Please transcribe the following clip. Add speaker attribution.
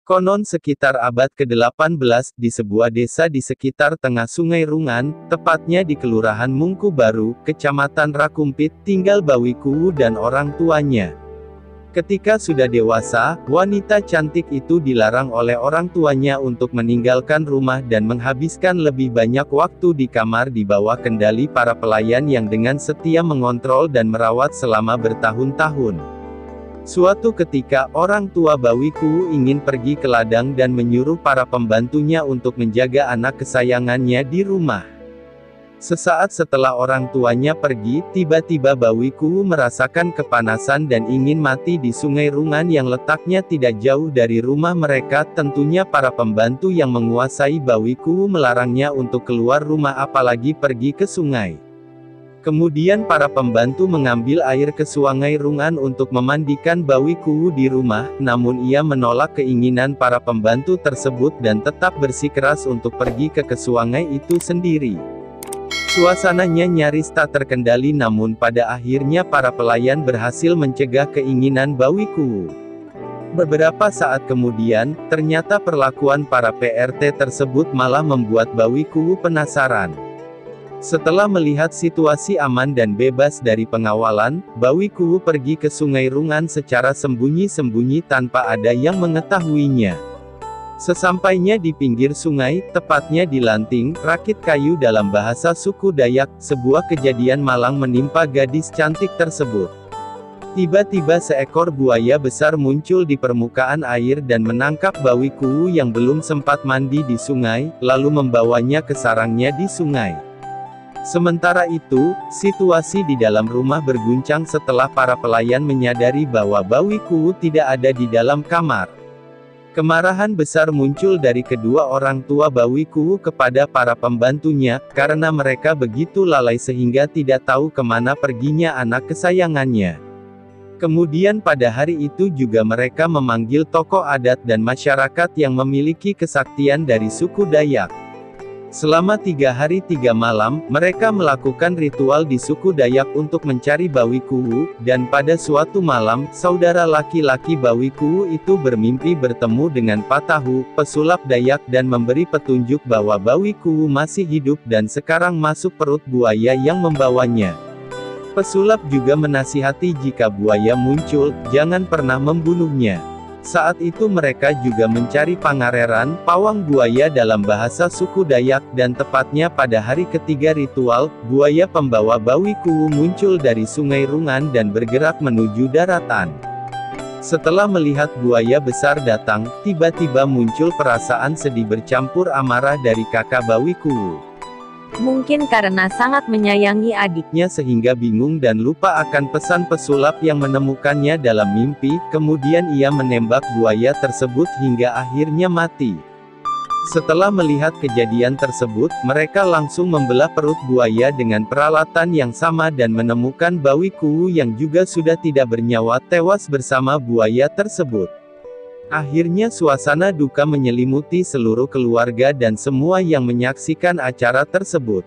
Speaker 1: Konon sekitar abad ke-18, di sebuah desa di sekitar tengah Sungai Rungan, tepatnya di Kelurahan Mungku Baru, Kecamatan Rakumpit, tinggal Bawi Kuwu dan orang tuanya. Ketika sudah dewasa, wanita cantik itu dilarang oleh orang tuanya untuk meninggalkan rumah dan menghabiskan lebih banyak waktu di kamar di bawah kendali para pelayan yang dengan setia mengontrol dan merawat selama bertahun-tahun. Suatu ketika, orang tua Bawi Kuwu ingin pergi ke ladang dan menyuruh para pembantunya untuk menjaga anak kesayangannya di rumah. Sesaat setelah orang tuanya pergi, tiba-tiba Bawi Kuwu merasakan kepanasan dan ingin mati di Sungai Rungan yang letaknya tidak jauh dari rumah mereka. Tentunya para pembantu yang menguasai Bawi Kuwu melarangnya untuk keluar rumah apalagi pergi ke sungai. Kemudian para pembantu mengambil air ke Sungai Rungan untuk memandikan Bawi Kuwu di rumah, namun ia menolak keinginan para pembantu tersebut dan tetap bersikeras untuk pergi ke sungai itu sendiri. Suasananya nyaris tak terkendali, namun pada akhirnya para pelayan berhasil mencegah keinginan Bawi Kuwu. Beberapa saat kemudian, ternyata perlakuan para PRT tersebut malah membuat Bawi Kuwu penasaran. Setelah melihat situasi aman dan bebas dari pengawalan, Bawi Kuwu pergi ke Sungai Rungan secara sembunyi-sembunyi tanpa ada yang mengetahuinya. Sesampainya di pinggir sungai, tepatnya di lanting, rakit kayu dalam bahasa suku Dayak, sebuah kejadian malang menimpa gadis cantik tersebut. Tiba-tiba seekor buaya besar muncul di permukaan air dan menangkap Bawi Kuwu yang belum sempat mandi di sungai, lalu membawanya ke sarangnya di sungai. Sementara itu, situasi di dalam rumah berguncang setelah para pelayan menyadari bahwa Bawi Kuwu tidak ada di dalam kamar. Kemarahan besar muncul dari kedua orang tua Bawi Kuwu kepada para pembantunya, karena mereka begitu lalai sehingga tidak tahu kemana perginya anak kesayangannya. Kemudian pada hari itu juga mereka memanggil tokoh adat dan masyarakat yang memiliki kesaktian dari suku Dayak. Selama 3 hari 3 malam, mereka melakukan ritual di suku Dayak untuk mencari Bawi Kuwu, dan pada suatu malam, saudara laki-laki Bawi Kuwu itu bermimpi bertemu dengan Patahu, pesulap Dayak dan memberi petunjuk bahwa Bawi Kuwu masih hidup dan sekarang masuk perut buaya yang membawanya. Pesulap juga menasihati jika buaya muncul, jangan pernah membunuhnya. Saat itu mereka juga mencari Pangareran, pawang buaya dalam bahasa suku Dayak, dan tepatnya pada hari ketiga ritual, buaya pembawa Bawi Kuwu muncul dari Sungai Rungan dan bergerak menuju daratan. Setelah melihat buaya besar datang, tiba-tiba muncul perasaan sedih bercampur amarah dari kakak Bawi Kuwu.
Speaker 2: Mungkin karena sangat menyayangi adiknya
Speaker 1: Sehingga bingung dan lupa akan pesan pesulap yang menemukannya dalam mimpi, kemudian ia menembak buaya tersebut hingga akhirnya mati. Setelah melihat kejadian tersebut, mereka langsung membelah perut buaya dengan peralatan yang sama dan menemukan Bawi Kuwu yang juga sudah tidak bernyawa tewas bersama buaya tersebut. Akhirnya suasana duka menyelimuti seluruh keluarga dan semua yang menyaksikan acara tersebut.